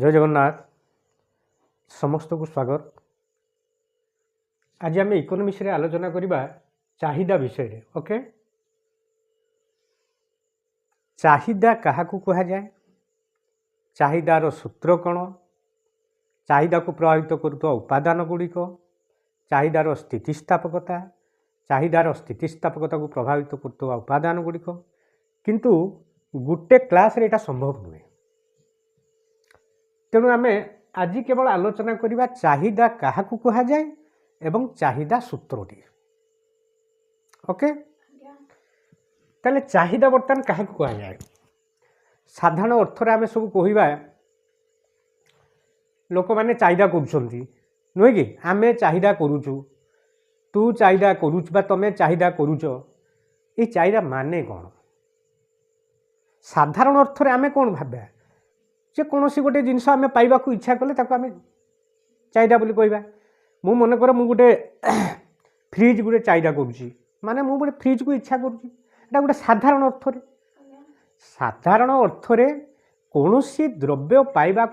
जय जगन्नाथ समस्त को स्वागत। आज आम इकोनॉमिक्स रे आलोचना करबा चाहिदा विषय रे। ओके, चाहिदा काहाकू कहा जाए, चाहिदार सूत्र कौन, चाहिदा को प्रभावित करुवा उपादान गुड़िक, चाहिदार स्थितिस्थापकता, चाहिदार स्थितिस्थापकता को प्रभावित करुवा उपादान गुड़िक, किंतु गोटे क्लास रे एटा संभव नुहे। तेणु आम आज केवल आलोचना करवा चाहिदा काहाकू कहा जाए एवं चाहिदा सूत्रटी। ओके, ताले चाहिदा बर्तमान काहाकू कहा जाए। साधारण अर्थ रे आम सब कहवा लोक मैंने चाहिदा करुछंती नुहे कि आमे चाहिदा करूचु, तू चाहिदा करूच बा तमे चाहिदा करूच, ये चाहिदा माने कौन? साधारण अर्थ रे आमे कौन भाबा जे कौन सी गोटे जिनस आम पाइबा इच्छा कले आम चाहिदा बोली कहवा। मु मन कर मु गोटे फ्रिज गोटे चाहिदा करुच्ची माने मु गोटे फ्रिज को इच्छा करुच्ची, एटा गोटे साधारण अर्थ रे। साधारण अर्थ रे कौन सी द्रव्य पाइबा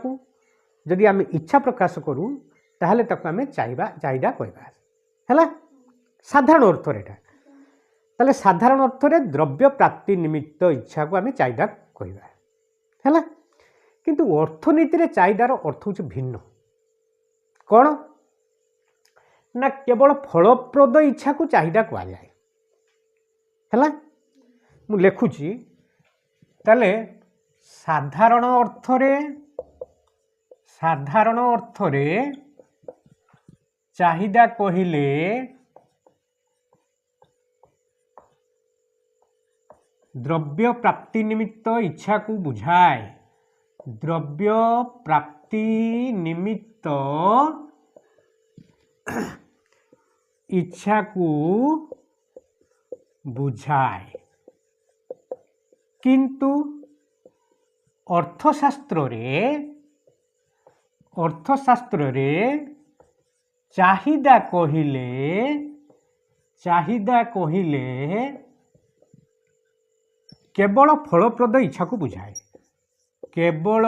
जदि आम इच्छा प्रकाश करूँ ताहले ताको आम चाहिदा कहवा है साधारण अर्थ रे। ताले साधारण अर्थ रे द्रव्य प्राप्ति निमित्त इच्छा को आम चाहिदा कहवा है। किंतु अर्थनीति रे चाहिदार अर्थ हूँ भिन्न। कौन ना केवल फलप्रद इच्छा को चाहिदा कह जाए है। मु लिखुची ताले साधारण अर्थ रे चाहिदा कहिले द्रव्य प्राप्ति निमित्त इच्छा को बुझाए। द्रव्य प्राप्ति निमित्त इच्छा को बुझाए, किंतु अर्थशास्त्र रे चाहिदा कहिले केवल फलप्रद इच्छा को बुझाए। केवल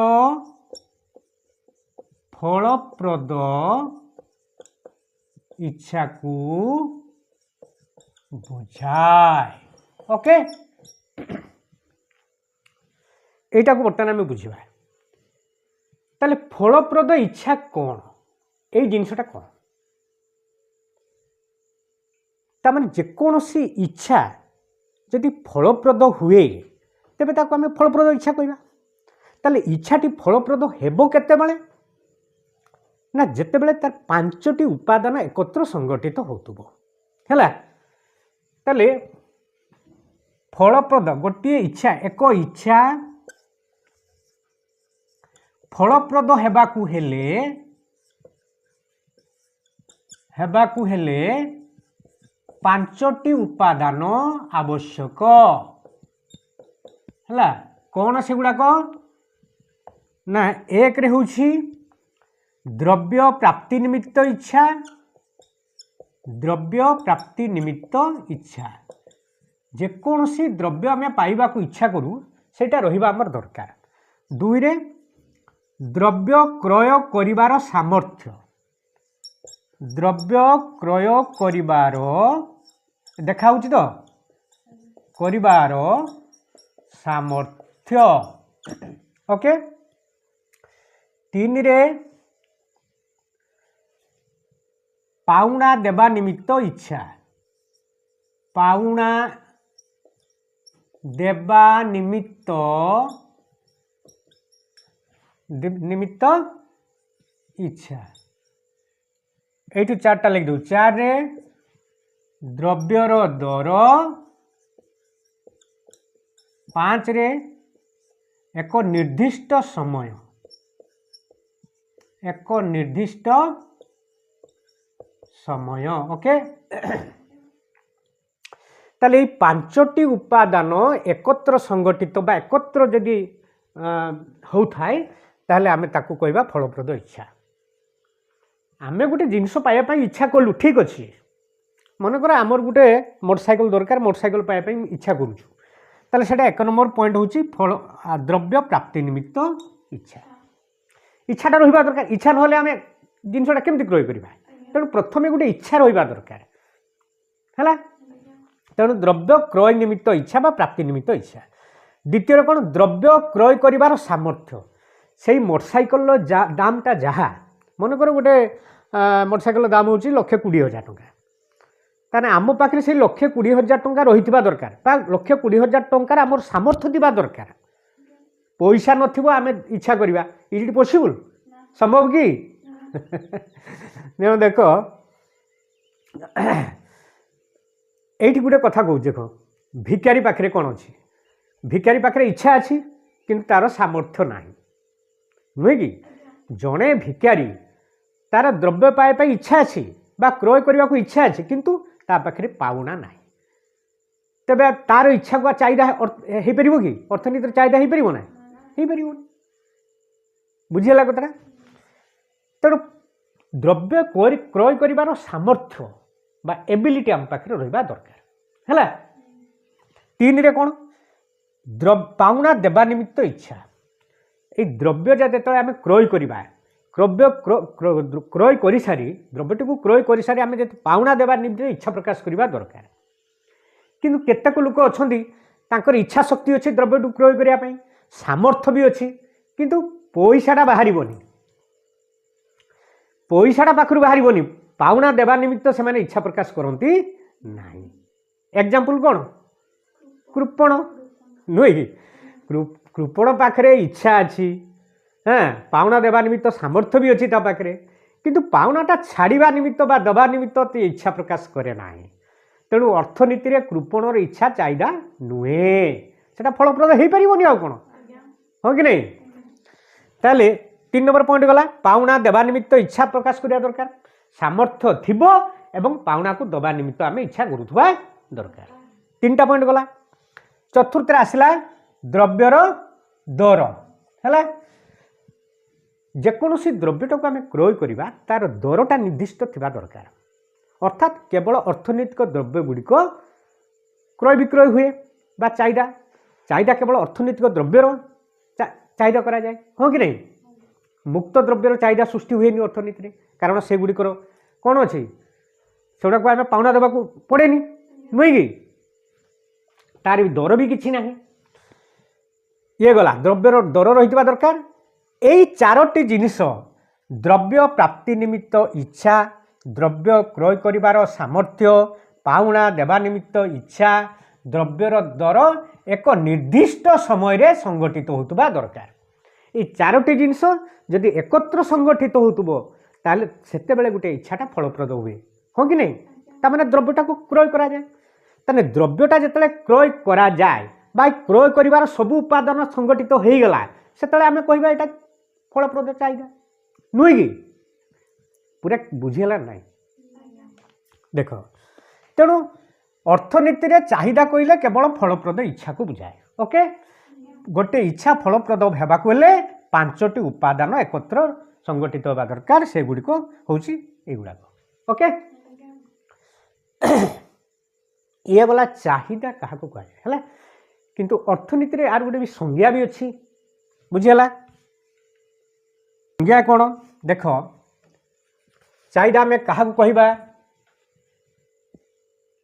फलप्रद इच्छा को बुझाए। ओके, एटा को बर्तमान आम बुझा। ताले फलप्रद इच्छा कौन, ये जिनसटा कौन? तामाने जेकोसी इच्छा जदि फलप्रद हुए तेबे ताको आम फलप्रद इच्छा कहवा। ताले इच्छाटी फलप्रद हेबो केतेबेले ना जेतेबेले तार पांचटी उपादान एकत्र संगठित होतुबो हैला। ताले फलप्रद गोटे इच्छा एक इच्छा फलप्रद हेबाकू हेले पांचटी उपादान आवश्यक हैला। कौन से गुड़ाक ना एक रे होछि द्रव्य प्राप्ति निमित्त इच्छा, द्रव्य प्राप्ति निमित्त इच्छा जेकोसी द्रव्य आम पाइबा इच्छा करूँ सेटा रहिबा हमर दरकार। दुई रे द्रव्य क्रय करिवार सामर्थ्य, द्रव्य क्रय करिवार देखा होछि तो करिवार सामर्थ्य। ओके, तीन रे पाउना देवा निमित्त इच्छा, पाउना देवा निमित्त इच्छा। एटू चारटा लिख दो। चार रे द्रव्यर दर, पांच रे एक निर्दिष्ट समय, एक निर्दिष्ट समय। ओके, ताले पांचटी उपादान एकत्र संगठित बा एकत्र जदि होउथाय ताहले आमे ताकू कहबा फलप्रद इच्छा। आमे गोटे जिनस पाइबा पई इच्छा कलु, ठीक अछि। मनकर आमर गोटे मोटरसाइकेल दरकार, मोटरसाइकेल पाइबा पई इच्छा करूछु, ताले सेटा एक नंबर पॉइंट होची फल द्रव्य प्राप्ति निमित्त इच्छा। इच्छाटा रहा दरकार इच्छा ना आम जिनसा केमती क्रय करवा तेणु प्रथम गोटे इच्छा रहा दरकार है तेणु द्रव्य क्रय निमित्त इच्छा बा प्राप्ति निमित्त इच्छा द्वितीय कौन द्रव्य क्रय कर सामर्थ्य से मोटरसाइकेल दामटा जहाँ मनकर गोटे मोटरसाइकेल दाम हूँ 1,20,000 टंका ताने आम पाखे से 1,20,000 टंका रही दरकार 1,20,000 टंकार आम सामर्थ्य दिवा दरकार पैसा नथिबो आमे इच्छा करवा इज इट पॉसिबल संभव कि देख ये गोटे कथा कहूँ देख भिकारी पाखे कौन अच्छी भिकारी पाखे इच्छा अच्छी किंतु तार सामर्थ्य ना नुहे कि जड़े भिकारी तार द्रव्य पाए इच्छा अच्छी बा क्रय करने को इच्छा अच्छी किंतु ता पाखे पाउना ना तेबे तार इच्छा को चाहिदा हो पार कि अर्थनीति चाहिदा हो पार ना हो पार बुझीगला कथा तेणु द्रव्य क्रय कर सामर्थ्य बा एबिलिटी आम पाखे रहा दरकार है। 3 रे कौन पाउना देवा निमित्त इच्छा ये द्रव्य जो आम क्रय करवा द्रव्य क्रय कर सारी द्रव्यटी को क्रय कर सारी आम जो पाउना देवा निमित्त इच्छा प्रकाश करवा दरकार किंतु केतेक लोक अच्छा इच्छा शक्ति अच्छी द्रव्य क्रय करने सामर्थ्य भी अच्छी किंतु पैसाटा बाहर पैसाटा पाखु बाहर पाउना देवा निमित्त से इच्छा प्रकाश करती ना एग्जाम्पल कौन कृपण नुहे कि कृपण पाखे इच्छा अच्छी हाँ पाउना देवा निमित्त सामर्थ्य भी अच्छी पाखे किंतु पाउनाटा छाड़ा निमित्त बा दबा निमित्त इच्छा प्रकाश करे ना तेणु अर्थनीति रे कृपणर इच्छा चाहिदा नुहे से फलप्रद हो पारनि आ कौन हाँ कि नहीं ताले 3 नंबर पॉइंट गला पाउना देवा निमित्त इच्छा प्रकाश करिया दरकार सामर्थ्य थिबो एवं पाउना को दबा निमित्त आम इच्छा करुवा दरकार 3टा पॉइंट गला चतुर्थ आसला द्रव्यर दर है जेकोसी द्रव्यटा को आम क्रय करवा तार दरटा निर्दिष्ट थिबा दरकार अर्थात केवल अर्थनैतिक द्रव्य गुड़िक क्रय विक्रय हुए बा चाहिदा केवल अर्थनैतिक द्रव्यर चाहिदा करा जाए हाँ कि नहीं मुक्त द्रव्यर चाहिदा सृष्टि हुए अर्थनीति में कारण से गुड़िकर कौन अच्छी से गुड़ाक आम पाउना देवा पड़ेनि नुहे कि तार दर भी किसी ना ये गला द्रव्यर दर रही दरकार यही 4टी जिनिस द्रव्य प्राप्ति निमित्त इच्छा द्रव्य क्रय करिवार सामर्थ्य पाउना देवा निमित्त इच्छा द्रव्यर दर एक निर्दिष्ट समय रे संगठित होतबा दरकार ये 4टी जिनिस जदि एकत्र संगठित होतबो ताले सेते बेले गुटे इच्छाटा फलप्रद हुए हाँ कि नहीं तामाने द्रव्यटा को क्रय करा जाए ताने द्रव्यटा जतले क्रय करा जाए बा क्रय करिवार सब उपादान संगठित हो गला सेतले आमे कहबा एटा फलप्रद चाहिदा नुहे कि पूरा बुझीगला ना देख तेणु अर्थनीति रे चाहिदा कहले केवल फलप्रद इच्छा को बुझाए ओके गोटे इच्छा फलप्रद हेबाकु हेले 5टी उपादान एकत्र संगठित होगा दरकार से गुड़िक हूँ युवाक ओके ये वाला चाहिदा क्या कहुए है किंतु अर्थनीति रे आर गोटे भी संज्ञा भी अच्छी बुझीगला संज्ञा कौन देख चाहिदा आम क्या कहवा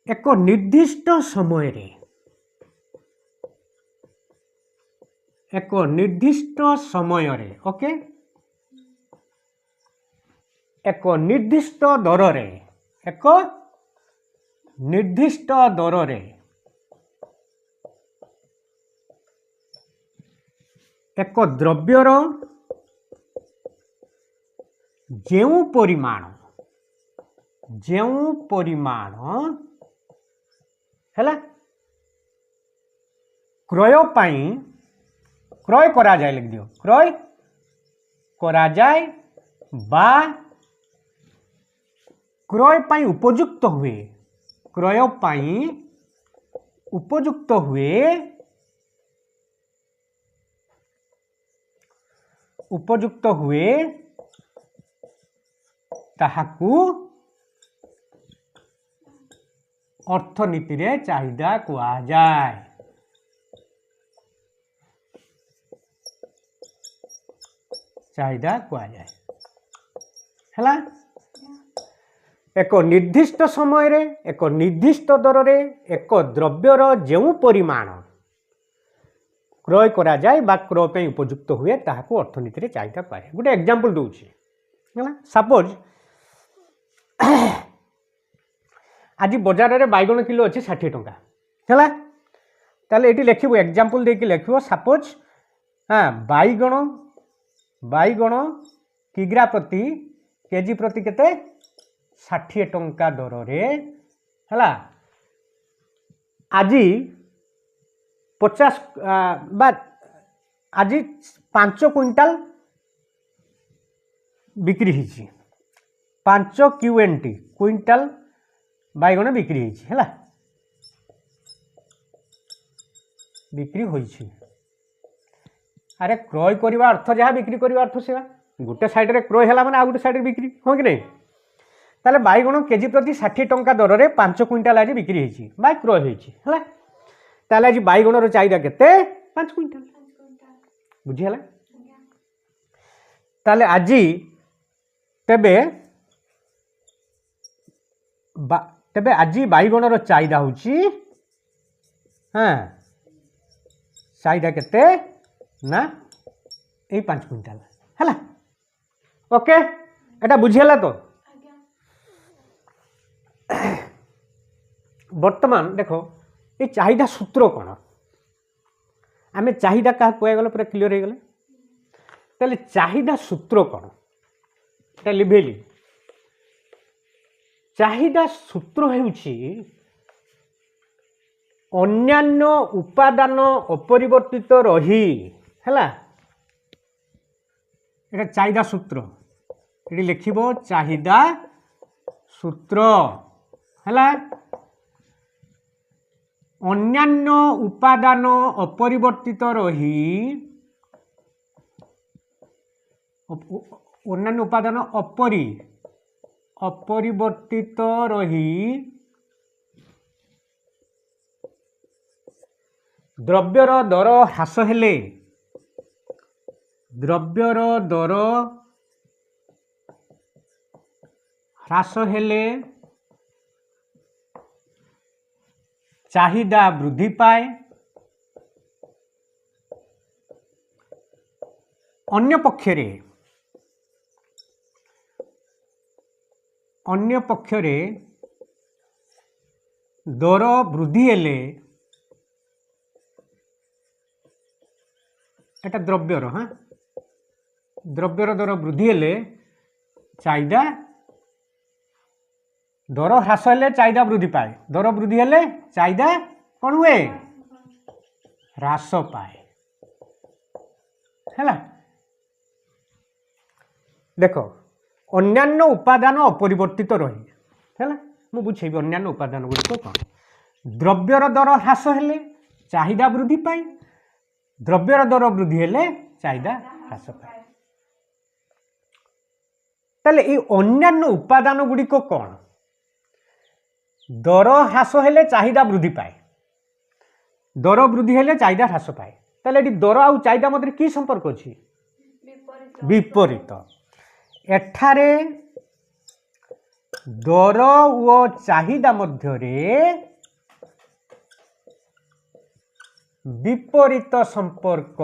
एक निर्दिष्ट समय रे एक निर्दिष्ट समय रे ओके एक निर्दिष्ट दर रे एक निर्दिष्ट दर रे एक द्रव्यर जेउ परिमाण है क्रय पाई क्रय करा जाए लिख दियो क्रय करा जाए बा क्रय पाई उपयुक्त हुए क्रय पाई उपयुक्त हुए ताहाकू अर्थनीति रे चाहिदा कुआ जाए चाहिदा कुआ जाए हैला। एक निर्दिष्ट समय रे एक निर्दिष्ट दर रे एक द्रव्यर जो परिमाण क्रय करा जाए बा क्रय पे उपयुक्त हुए ताहाको अर्थनीति रे चाहिदा कुआ जाए। गोटे एग्जांपल दूची हैला। सपोज आज बाजार रे बैगन किलो अच्छे 60 टंका हैला। ताले एटी लिखिबो एग्जांपल दे के लिखिबो सपोज हाँ बैगन किग्रा प्रति केजी प्रति केते 60 टंका दर रे हैला। आज 50 बा आज 5 क्विंटाल बिक्री हिची 5 क्यूएनटी क्विंटाल बैगन बिक्री हिची हैला बिक्री होइछि। अरे क्रय करवा अर्थ जहाँ बिक्री करवा अर्थ सेवा गोटे साइड रे क्रय है मैंने आ गोटे साइड बिक्री हाँ कि नहीं। ताले बैगन केजी प्रति 60 टंका दर रे 5 क्विंटाल आज बिक्री होइछि बा क्रय होइछि हैला। ताले आज बैगन रो चाहिदा केते 5 क्विंटाल बुझी हला। ताले आज तेबे आज बैगन रो चाहिदा होछि हाँ चाहिदा केते ना ए 5 क्विंटाल हैला। ओके एटा बुझिहला तो। वर्तमान देखो ये चाहिदा सूत्र कौन आमे चाहिदा क्या कहगले पूरा क्लीयर हो गले। ताले चाहिदा सूत्र कौन एटा लिभेली चाहिदा सूत्र हेउछि अन्यान्य उपादान अपरिवर्तित रही हैला। एटा चाहिदा सूत्र ये लिखिबो चाहिदा सूत्र हैला। अन्यान्य उपादान अपरिवर्तित रही अन्यान्य उपादान अपरिवर्तित रही द्रव्यर दर ह्रास हेले द्रव्यर दर ह्रास हेले चाहिदा वृद्धि पाए। अन्य पक्षरे दर वृद्धि हेले एटा द्रव्यर हाँ द्रव्यर दर वृद्धि हेले चाहिदा दर ह्रास हेले चाहिदा वृद्धि पाए दर वृद्धि हेले चाहिदा कौन हुए ह्रास पाए हैला। देखो अन्यान्य उपादान अपरिवर्तित रही हैला मु बुझेबी अन्यान्य उपादान गुड़िक कौन द्रव्यर दर ह्रास हेले चाहिदा वृद्धि पाए द्रव्यर दर वृद्धि हेले चाहिदा ह्रास पाए। ताले ए अन्यान्य उपादान गुड़िक कौन दर ह्रास हेले चाहिदा वृद्धि पाए दर वृद्धि हेले चाहिदा ह्रास पाए। ताले एटी दर आउ चाहिदा मध्य की संपर्क अछि विपरीत। एठारे दर ओ चाहिदा मध्य रे विपरीत संपर्क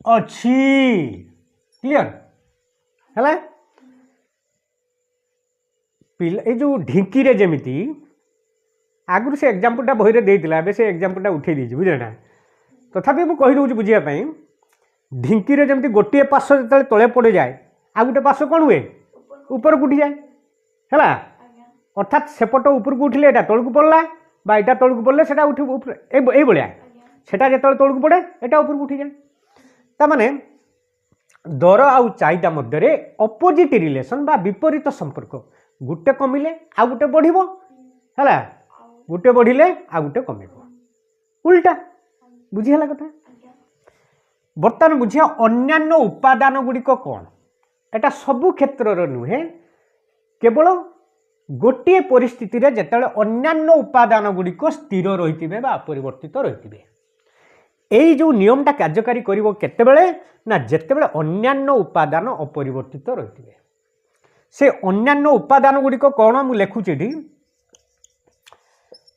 अछि क्लियर हैला। ये जो ढिंकी रे जेमिति आगुरी से एग्जांपलटा बही रे देइतिला बे से एग्जांपलटा उठे दीजिए बुझे ना तथापि मु कहि दउची बुझिया पई ढिंकी रे जेमिति गोटे पास जतले तळे पड़े जाए आ गोटे पास कोन हुए ऊपर उठी जाए हैला। अर्थात सेपट ऊपर को उठिले एटा तळकु पड़ला बा एटा तळकु पड़ले सेटा उठी ऊपर ए बलिया सेटा जेतले तळकु पड़े एटा ऊपर उठी जाए। ता माने दर आउ चाहिदा मध्य रे अपोजिट रिलेशन बा विपरीत संपर्क गुटे कमिले आ गुटे बढ़िबो हैला गुटे बढ़िले आ गुटे कमिबो उल्टा बुझिहला कथा। बर्तमान बुझिया अन्यान्य उपादान गुड़िक कौन एटा सबु क्षेत्र नुहे केवल गोटे परिस्थिति रे जेतेले अन्यान्य उपादान गुड़िक स्थिर रहितिबे बा अपरिवर्तित रहितिबे एई जो नियमटा कार्यकारी करिवो केतेबेले ना जेतेबेले अन्यान्य उपादान अपरिवर्तित रहिथिबे। से अन्यान्य उपादान गुड़िक कौन मु लिखुची एठी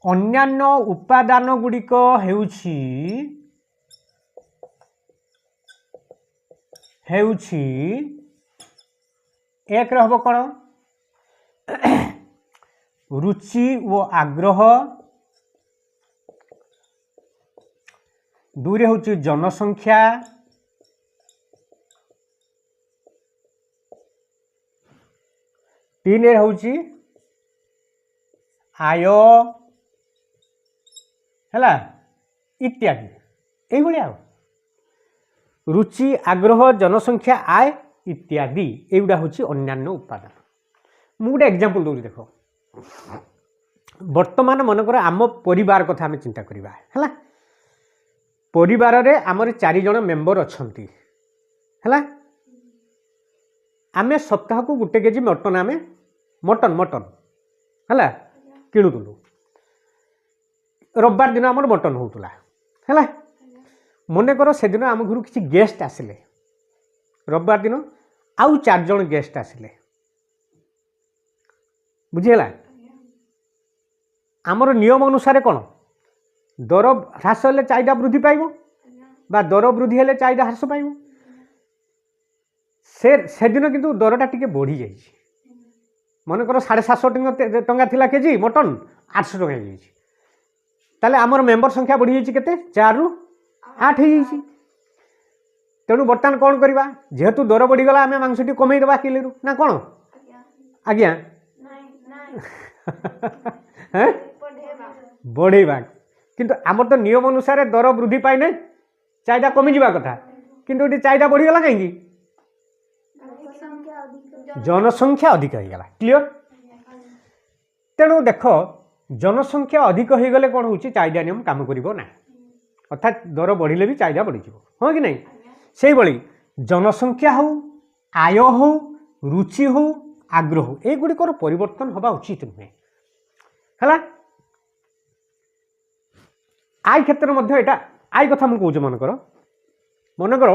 अन्यान्य उपादान गुड़िक हेउछि एक हम कौन रुचि व आग्रह, दुई हूँ जनसंख्या, तीन हूँ आय है इत्यादि यही रुचि आग्रह जनसंख्या आय इत्यादि एगुड़ा हूँ अन्यान्य उपादान। मु गोटे एग्जांपल दूसरी देख वर्तमान मनकर आम परिवार कथा आम चिंता करवा है परिवार रे आमर 4 जन मेंबर अच्छी है आम सप्ताह को 1 केजी मटन आम मटन मटन है किणुलु रविवार दिन आमर मटन होता है मनकर से दिन आम घर किसी गेस्ट आसिले रविवार दिन आउ 4 जन गेस्ट आसिले बुझीगला आमर नियम अनुसार कौन दर ह्रास हेले चाहिदा वृद्धि पाइब बा दर वृद्धि हेले चाहिदा ह्रास पाइब से दिन किंतु दरटा टिके बढ़ी जाइए मनकर 750 टंका थिला केजी मटन 800 टंका जाइए ताले आमर मेंबर संख्या बढ़ी जाइए केते 4 रु 8 हो जाइए तेणु बर्तमान कौन करवा जेहेतु दर बढ़ीगला आम मांसटी कमे देवा किले ना कौन आज्ञा बढ़ेवा किंतु आमर तो नियम अनुसार दर वृद्धि पाइने चाहिदा कमी जावा कथा किंतु ये चाहिदा बढ़ीगला कहीं जनसंख्या अधिक हो गला क्लियर तेणु देख जनसंख्या अधिक हो गले कौन हो चाहिदा नियम काम करिवो ना अर्थात दर बढ़िले भी चाहिदा बढ़ी हाँ कि नहीं से भली जनसंख्या हो आय हो रुचि हो आग्रह हो एगुड़िकर परिवर्तन हवा उचित नुहे है आय क्षेत्र में यहाँ आय कथा मुझे कौच मनकर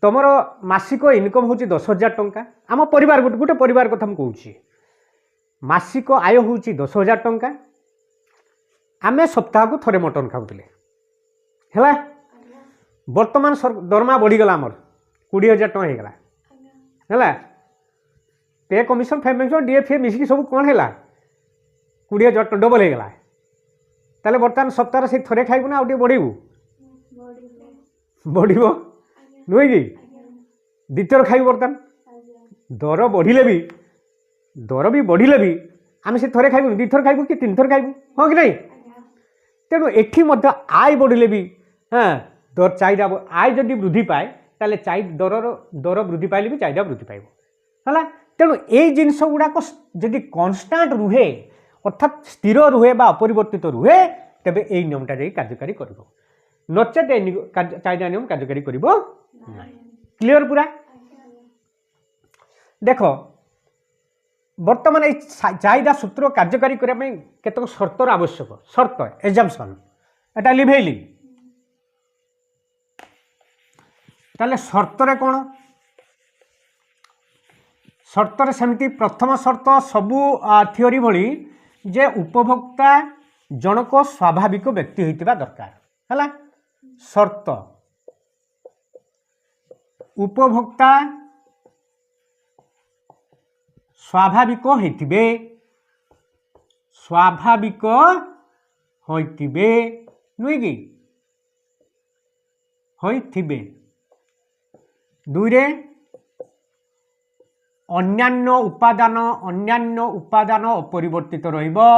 तुमर मासिक इनकम हूँ 10,000 टंका आम परिवार गोटे परिवार कथा मुझे मासिक आय हूँ 10,000 टंका आमे सप्ताह को थोड़े मटन खाऊले है बर्तमान दरमा बढ़ीगला आमर 20,000 टंका होगला है पे कमिशन फैमिशन डीएफए मिसिकी सब कौन है 20,000 टंका डबल होगला ताले बर्तमान सप्ताह से थोड़े खाइबू ना आउटे बढ़ेबू बढ़िबो नुहे कि द्वितीय खाइबू बर्तमान दर बढ़िले भी बढ़िले भी आम से थोड़े खाइबू द्विथर खाइबू कि 3 थर खाइबू हाँ कि नहीं तेणु एठी मध्य आय बढ़िले भी हाँ दर चाहिदा आय जदि वृद्धि पाए ताले दर वृद्धि पाइले भी चाहिदा वृद्धि पाइब है तेणु ये जिनस गुड़ाक जदि कन्स्टांट रुहे अर्थात स्थिर रुहे बा अपरिवर्तित रुहे तेबे एई नियमटा जाई कार्यकारी करिवो नचेत चाहिदा नियम कार्यकारी करिवो नाही क्लियर पूरा देख वर्तमान चाहिदा सूत्र कार्यकारी करने केतक शर्तर आवश्यक शर्त एग्जाम्पशन एटा लिभेली ताले शर्तरे कौन शर्तर सेमती प्रथम शर्त सबू थियोरी भली जे उपभोक्ता जनक स्वाभाविक व्यक्ति होइतिबा दरकार है शर्त उपभोक्ता स्वाभाविक होइतिबे नुहे कि होइतिबे दुई रे अन्यान्य उपादान अपरिवर्तित रहिबो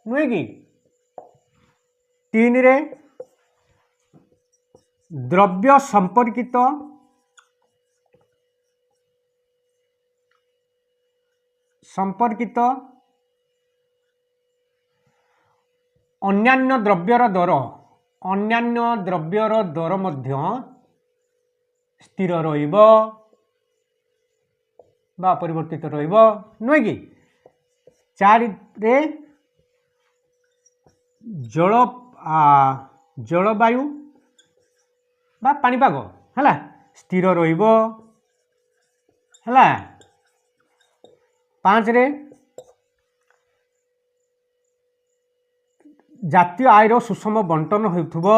नुहे कि 3 रे द्रव्य संपर्कित अन्यान्य द्रव्यर दर मध्य स्थिर रहिबो बा परिवर्तित रहिबो नुहे कि चारि रे जल जलवायु बा पाणीपाग है स्थिर रहिबो है। 5 रे जातीय आयर सुषम बंटन होउथुबो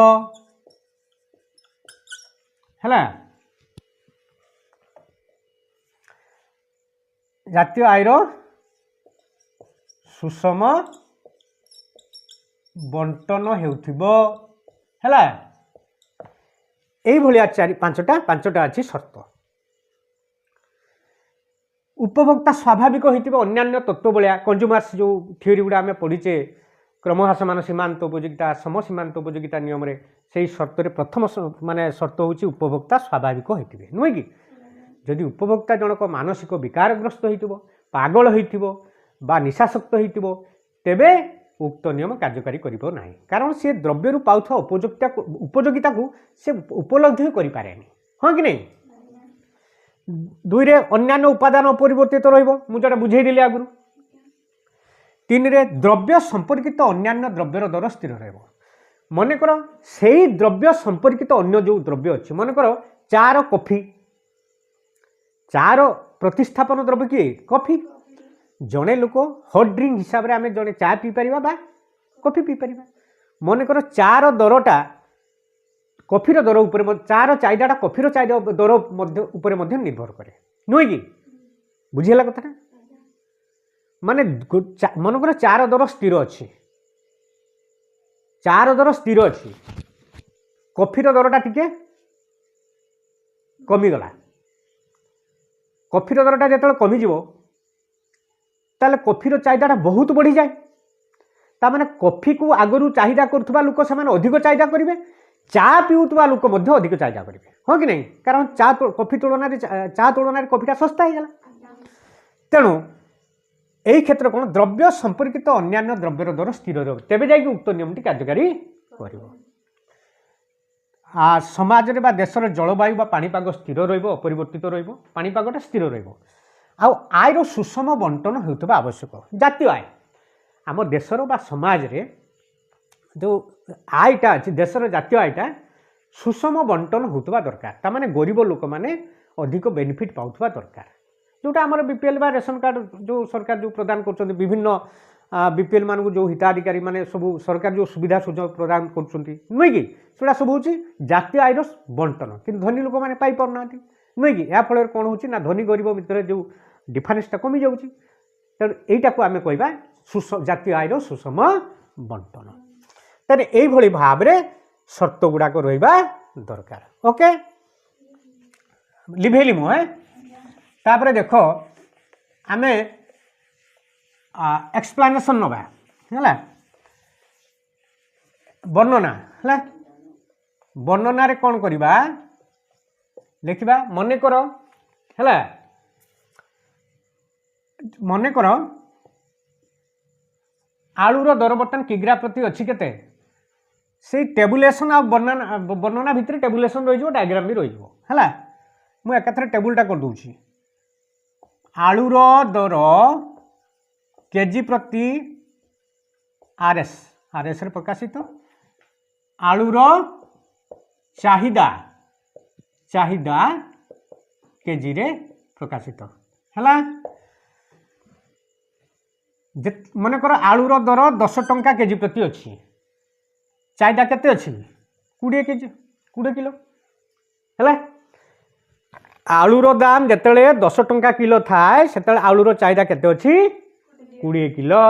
है। जातीय आयर सुषम बंटन होउथुबो है। यही भाया 5टा अच्छी शर्त। उपभोक्ता स्वाभाविक होइतिबो अन्यान्य तत्व भाया कंज्यूमर्स जो थ्योरी गुड़ा आम पढ़ीचे क्रमहासमान सीमांत उपयोगिता सम सीमांत उपयोगिता नियम रे से शर्त प्रथम माने शर्त होची उपभोक्ता स्वाभाविक होइतिबे नुहे कि जदि उपभोक्ता जनक मानसिक विकारग्रस्त होइतिबो पागल होइतिबो बा निशासक्त होइतिबो तेबे उक्त नियम कार्यकारी करिबो नाही कारण से द्रव्य पाउथवा उपयोगिता को से उपलब्धि करि पारेनी हाँ कि नहीं। 2 रे अन्यान्य उपादान अपरिवर्तित रहिबो मु जटा बुझेई देली आगुरु। 3 रे द्रव्य संपर्कित अन्यान्य द्रव्यर दर स्थिर रहिबो मन कर सेही द्रव्य संपर्कित अन्य जो द्रव्य अछि मन कर चार कॉफी चार प्रतिस्थापन द्रव्य किए कॉफी जड़े लोक हट ड्रिंक हिसाब से आम जड़े चा पी पार बा कॉफी पी पार मन कर चार दरटा कॉफीर दर उपर चार चाहिदाटा कॉफीर चाहिदा दर उपर निर्भर करे नुहे कि बुझीगला कथा माने मन कर चार दर स्थिर अच्छी चार दर स्थिर अच्छी कॉफीर दरटा टिके कमिगला कॉफीर दरटा जो कमिज ताले कॉफीर चाहिदाटा बहुत बढ़ी जाए तामाने कॉफी को आगरू चाहिदा करुवा लोक से अधिक चाहिदा करेंगे चा पीउवा लोक अधिक चाहिदा करेंगे हाँ कि नहीं कारण चा कॉफी तुलन चा तुलन कॉफीटा सस्ता हो गला तेणु यही क्षेत्र कौन द्रव्य संपर्कित अन्यान्य द्रव्यर दर स्थिर रही तेज जा उक्त नियमटी कार्यकारी कर समाज रे बा देशर जलवायु बा पाणीपाग स्थिर रहिबो अपरिवर्तित रहिबो पाणीपागटा स्थिर रहिबो आयर सुषम बंटन होता आवश्यक जातीय आय आम देशर बा समाज रे जो आयटा अच्छी देशर जातीय आयटा सुषम बंटन होता दरकार तामाने गरीब लोक मैंने अधिक बेनिफिट पाउथवा दरकार जोटा आमर बीपीएल बा रेशन कार्ड जो सरकार जो प्रदान कर विभिन्न बीपीएल मान जो हिताधिकारी माने सब सरकार जो सुविधा सुजोग प्रदान कर नुहे कि सेटा सब हूँ जातीय आयर बंटन कि धनी लोक मैंने पाई पारना नुहे कि या फल कौन हो धनी गरीब भितर जो डिफरेन्सटा कमी जाऊँगी तेणु यहीटा को आम कह जातीय आयर सुषम बंटन तेरे यही भाव में शर्त गुड़ाक रहा दरकार ओके लिभेली मुझे तापर देख आम एक्सप्लानेशन नवा है वर्णना है वर्णन रे कौन करवा लिखा मन कर है मन कर आलूर दर बर्तमान किग्रा प्रति अच्छी केते से टेबुलेसन आ वर्णना भितर टेबुलेसन रही डायग्राम भी रही है मुझे एकाथरे टेबुलटा कर दूची आलूर दर केजी प्रति आरएस आरएस रे प्रकाशित आलूर चाहिदा चाहिदा केजी रे प्रकाशित है मन कर आलूर दर 10 टंका केजी प्रति अच्छी चाहिदा केते अच्छी 20 केजी 20 किलो है आलूर दाम जिते 10 टंका किलो थाए से आलूर चाहिदा केते अच्छी 20 किलो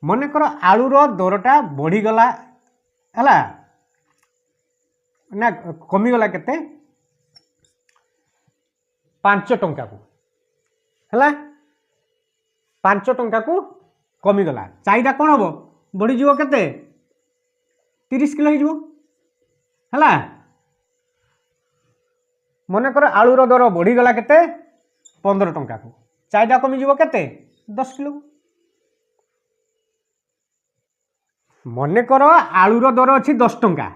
मन कर आलूर दरटा बढ़ीगला है ना कमिगला केते 5 टंका को है 5 टंका को कमिगला चाहिदा कौन हम बढ़ीज के 30 किलो है मन कर आलूर दर बढ़ीगला के 15 टंका को चाहिदा कमिज के 10 किलो मन कर आलूर दर अच्छी 10 टंका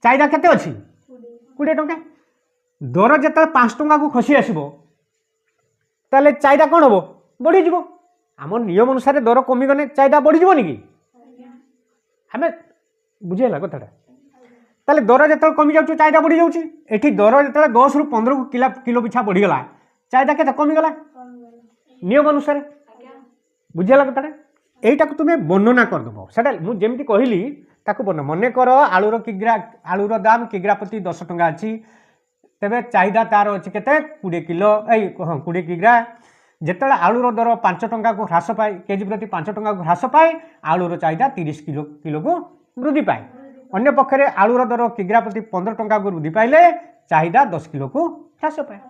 चाहिदा केते अच्छी 20 टंका दर जिते 5 टंका को खसी आसो ताले चाहिदा कौन हम बढ़ीज आम नियम अनुसार दर कमिगले चाहिदा बढ़ीजन कि आम बुझेगा कथाटा ताले दर जो कमी जाऊँ चाहिदा बढ़ी जाऊँगी ये दर जो 10 ରୁ 15 किलो पिछा बढ़ीगला चाहिदा के कमिगला नियम अनुसार बुझेगा कथाटा यहीटा तुम्हें वर्णना करदेव से मुझे कहली ताकू बन मन कर आलूर दाम किग्रा प्रति 10 टंका अच्छी तेरे चाहिदा तार अच्छी के 20 किलो हाँ 20 किग्रा जिते आलूर दर 5 टंका को ह्रास पाए केजी प्रति 5 टंका को ह्रास पाए आलूर चाहिदा 30 किलो को वृद्धि पाए अन्य पक्षे आलूर दर किग्रा प्रति 15 टंका को वृद्धि पाइले चाहिदा 10 किलो को ह्रास पाए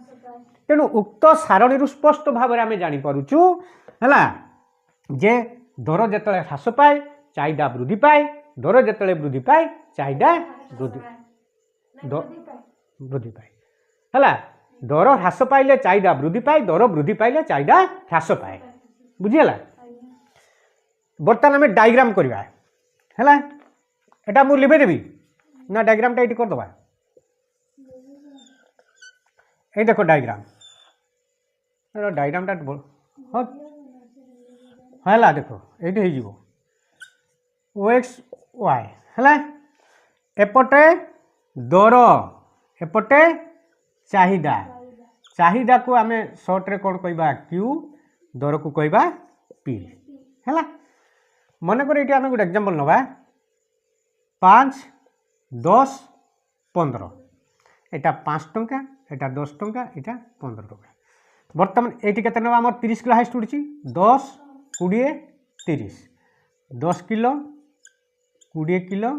तेणु उक्त सारणी स्पष्ट भाव में आम जापरुचु है जे दर जो ह्रास पाए चाहिदा वृद्धि पाए दर जो वृद्धि पाए चाहिदा वृद्धि पाए है दर ह्रास पाइले चाहिदा वृद्धि पाए दर वृद्धि पाइले चाहिदा ह्रास पाए बुझीगला बर्तमान आम डायग्राम करवा है एटा मु लिखे देवी ना डायग्रामटा ये करदे ये देख डायग्राम डायग्रामटा हाँ है देख ये ओ एक्स वाई है एपटे दर एपटे चाहिदा चाहिदा को आम सर्ट रे कौन कहबा क्यू दर को कहबा पी है मनकर ये आम गोटे एग्जांपल नवा 5 10 15 एटा 5 टंका एटा 10 टंका एटा 15 टंका बर्तमान ये केते नवा आम 30 किलो हाइस्ट उड़ी 10 20 30 10 किलो 20 किलो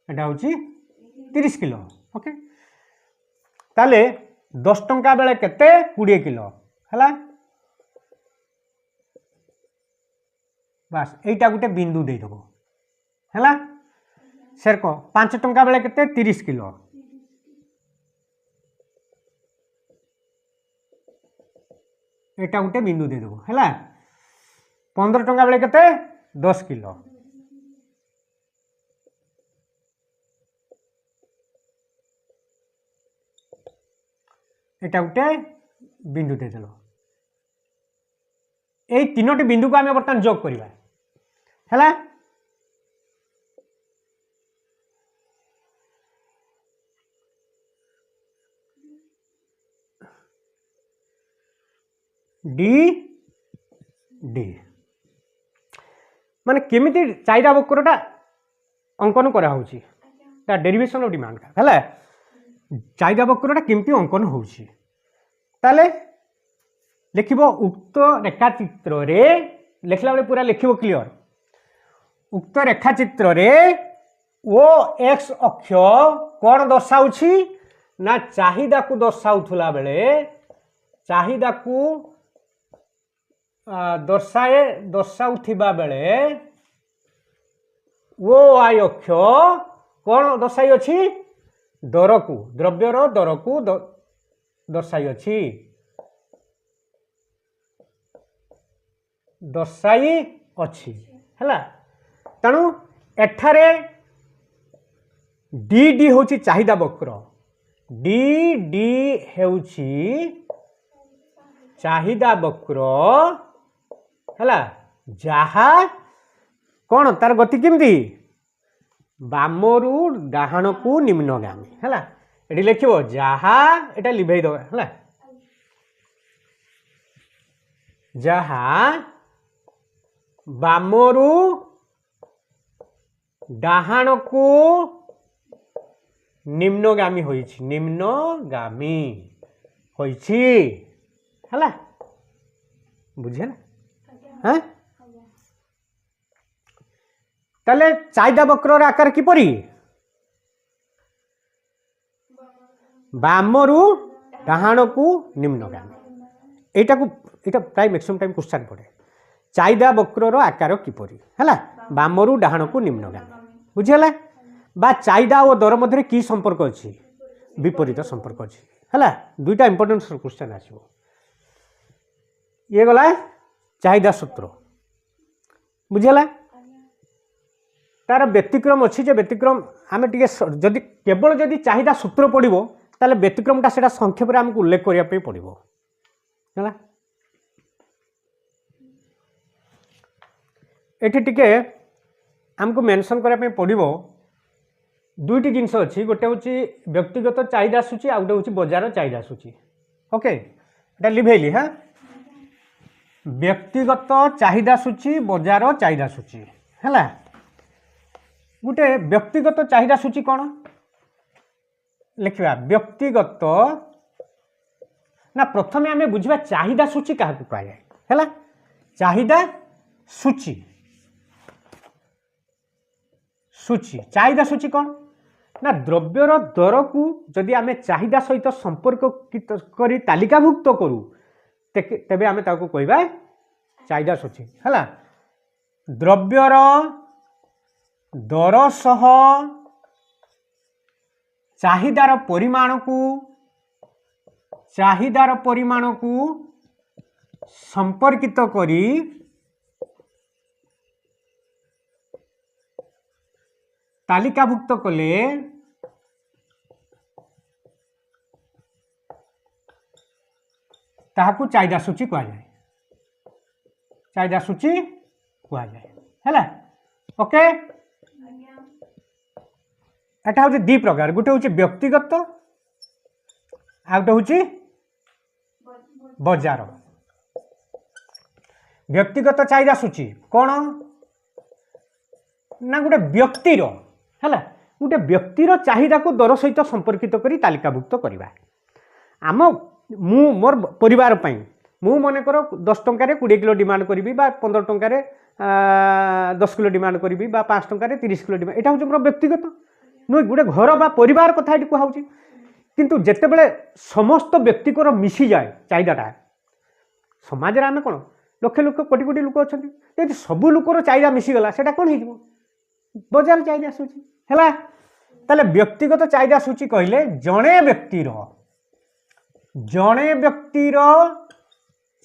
एटा हूँ 30 किलो ओके ताले 10 टंका बेले केते 20 किलो है बास यहीटा गोटे बिंदु देदेव है सर को 5 टंका बेले केते 30 किलो एटा गोटे बिंदु देदेव है 15 टंका बेले केते 10 किलो एटा गोटे बिंदु देदेल ये 3टी बिंदु को आम बर्तमान जोग करवा है डी डी माने केमिति चाहिदा वक्रटा अंकन करा होची ता डेरिवेशन ऑफ डिमांड का है चाहिदा वक्रटा केमती अंकन होची ताले लिखिबो उक्त रेखाचित्र रे लिखला बेले पूरा लिखिबो क्लियर उक्त रेखाचित्र रे ओ एक्स अक्ष कौन दर्शाउछि ना चाहिदा को दर्शाउथुला बेले चाहिदा को दर्शाउथिबा बेले ओ वाई अक्ष कौन दर्शाई अछि दर को द्रव्यर दर को दर्शाई अछि दर्शाई अछि हैला तेणु एठारे डी डी होची चाहिदा वक्र डी डी हेउची चाहिदा वक्र हैला जहा कौन तार गति केमती बामरू डाहाण को निम्नगामी है ये लिखो जहा एटा लिभे दबा है जहा बामरू डाहाण को निम्नगामी होइछि निम्नगामी होइछि हला बुझे ना हाँ ताले चाहिदा वक्र आकार किपरि बामरू डाहाण को निम्नगामी एटा प्राय मैक्सिमम टाइम क्वेश्चन पड़े चाहिदा वक्र आकार किपरि है बामरू डाहाण को निम्नगामी बुझीगला बा चाहिदा और दर मध्य की संपर्क अच्छी विपरीत संपर्क अच्छी है दुईटा इंपोर्टेंट क्वेश्चन आसो ये गला चाहिदा सूत्र बुझीगला तार व्यतिक्रम अच्छी जे व्यतिक्रम आम टे जदि केवल जदि चाहिदा सूत्र पड़ो ताले व्यतिक्रमटा से संक्षेप आमको उल्लेख करने पड़ो है एठी टिके आमको मेंशन करने पड़ो दुईटी जिनस अच्छी गोटे हूँ व्यक्तिगत चाहिदा सूची आ गोटे हूँ बजार चाहिदा सूची। ओके एटा लिभेली हाँ व्यक्तिगत चाहिदा सूची बजार चाहिदा सूची है गोटे व्यक्तिगत चाहिदा सूची कौन लिखा व्यक्तिगत ना प्रथम आम बुझा चाहिदा सूची क्या कहुए है चाहिदा सूची सूची चाहिदा सूची कौन ना द्रव्यर दर को जदि आम चाहिदा सहित संपर्क करी तालिकाभुक्त करूँ तेबे आम ताको कहबा चाहिदा सूची है द्रव्यर दर सह चाहिदार परिमाण को संपर्कित करी तालिकाभुक्त कले ताहाकू चाहिदा सूची कह जाए चाहिदा सूची कह जाए है ओके एटा हूँ दी प्रकार गोटे हूँ व्यक्तिगत आ गोटे हूँ बजार व्यक्तिगत चाहिदा सूची कौन ना गोटे व्यक्तिर है गोटे व्यक्तिर चाहिदा को दर सहित संपर्कित करी तालिकाभुक्त करवा आम मु मोर परिवार पई मु मन कर 10 टंकार 20 किलो डिमांड करी 15 टंकार 10 किलो डिमांड करी 5 टंकार 30 किलो डिमांड यहाँ हूँ मोर व्यक्तिगत नुह गोटे घर बा परिवार कथा ये कहूँ किंतु जितेबले समस्त व्यक्तिकर मिसी जाए चाहिदाटा समाज रे आमे कौन लक्ष लक्ष कोटी कोटी लोक अच्छा यदि सबू लोकर चाहिदा मिसीगला से कौन हो बजार चाहिदा सूची है ताले व्यक्तिगत चाहिदा सूची कहले जड़े व्यक्तिर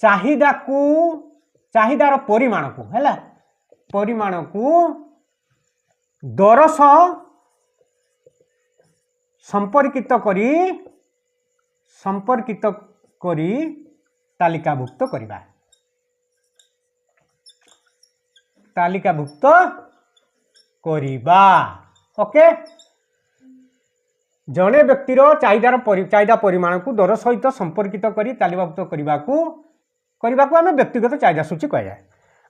चाहिदा को चाहिदार परिमाण को है परिमाण को दर सह संपर्कित करी तालिकाभुक्त करवा ओके जड़े व्यक्तिर चाहिदा परिमाण को दर सहित संपर्कित करी तालिकाभुक्त करने को आम व्यक्तिगत चाहिदा सूची कह जाए।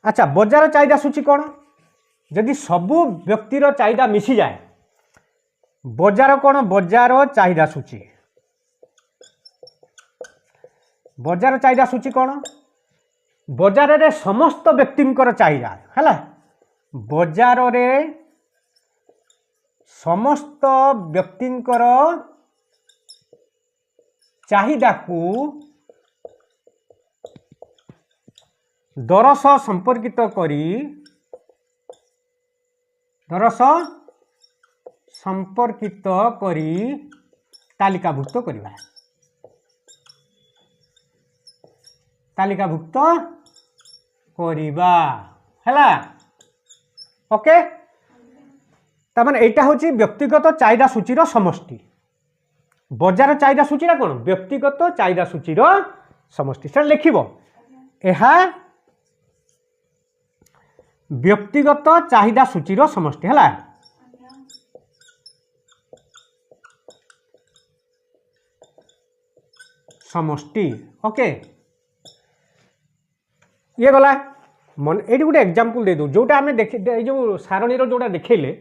अच्छा बजार चाहिदा सूची कौन जदि सबू व्यक्तिर चाहिदा मिसी जाए बजार कौन बजार चाहिदा सूची बजार चाहिदा सूची कौन बजार रे समस्त व्यक्तिंकर चाहिदा है बजार रे समस्त व्यक्तिंकर चाहिदा को दर सह संपर्कित करी तालिकाभुक्त करवा है ओके तमाने एटा हूँ व्यक्तिगत चाहिदा सूचीर समष्टि बजार चाहिदा सूची कौन व्यक्तिगत चाहिदा सूचीर समष्टि से लिखिबो एहा व्यक्तिगत चाहिदा सूचीर समष्टि है समष्टि ओके ये गला मन ये गोटे एग्जांपल दे दो जोटा आम देख जो सारणी जोटा देखले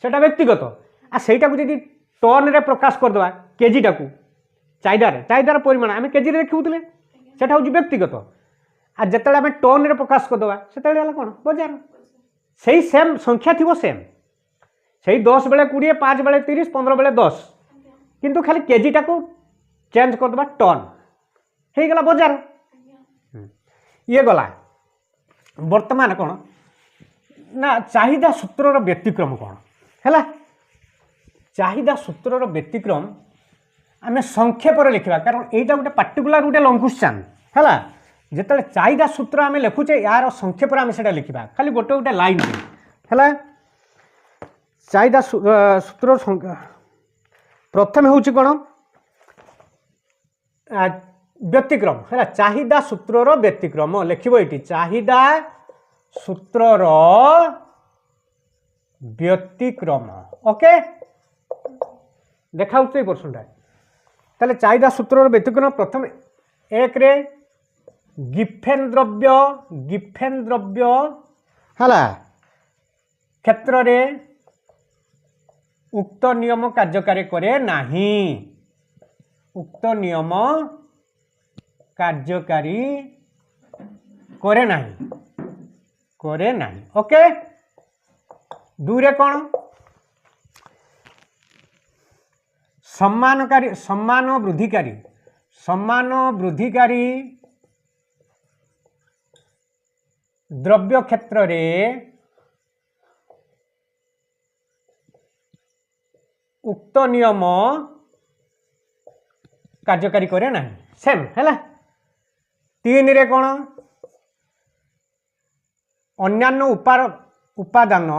सेटा व्यक्तिगत आ सेटा को यदि टन रे प्रकाश करदे केजीटा को चाहिदार परिमाण आम केजी देखुले सेटा हूँ व्यक्तिगत आ जिते आम टन रे प्रकाश करदे से कौन बजार से सेम संख्या थी सेम से 10 बेले 20 5 बेले 30 15 बेले 10 किंतु खाली केजीटा को चेंज करदे टन हो गला बजार ये गला वर्तमान कौन ना चाहिदा सूत्रर व्यतिक्रम कौन है चाहिदा सूत्रर व्यतिक्रम आम संक्षेप लिखा कारण यहाँ गोटे पार्टिकुलर गोटे लंग क्वेश्चन है जिते चाहिदा सूत्र आम लिखुचे यार संक्षेप आम से लिखा खाली गोटे गोटे लाइन है चाहिदा सूत्र प्रथम हूँ कौन व्यतिक्रम है चाहिदा सूत्रर व्यतिक्रम लिखिबो ये चाहिदा सूत्रर व्यतिक्रम ओके देखा पर्सेंट ताले चाहिदा सूत्रर व्यतिक्रम प्रथम एक रे गिफेन द्रव्य हला क्षेत्र रे उक्त नियम कार्यकारी करे नाही उक्त नियम कार्यकारी करे नाही ओके दूरे कौन सम्मान वृद्धिकारी द्रव्य क्षेत्र रे उक्त नियम कार्यकारी करे ना सेम है तीन रे कौन अन्यान्य उपादान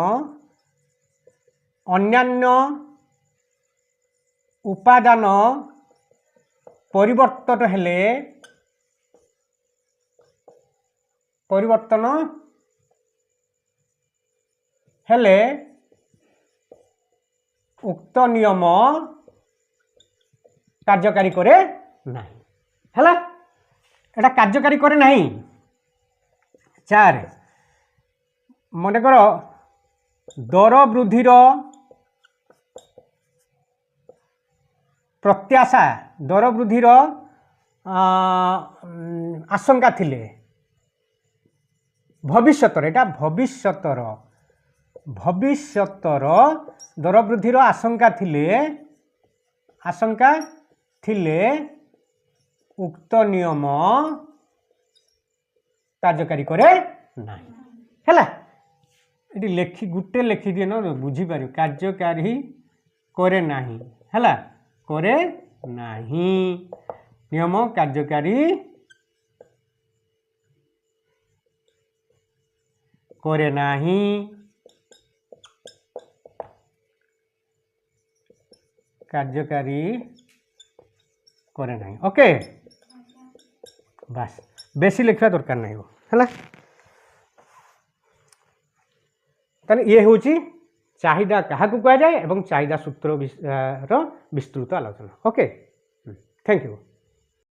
परिवर्तन हेले उक्त नियम कार्यकारी करे नहीं है एटा कार्यकारी करे नहीं चार मन कर दर वृद्धिर प्रत्याशा दर वृद्धिर आशंका थिले भविष्यतर एटा भविष्यतर दर वृद्धिर आशंका थिले उक्त नियम कार्यकारी करे नहीं है ये लेखि गुटे लेखि दिए न बुझी पार कार्यकारी करे नहीं है करे नहीं नियम कार्यकारी करे नहीं कार्यकारी करे नहीं ओके बस बेसी लिखा दरकार नहीं हो है ताले ये हूँ चाहिदा क्या कहुए एवं चाहिदा सूत्र विस्तृत आलोचना ओके थैंक यू।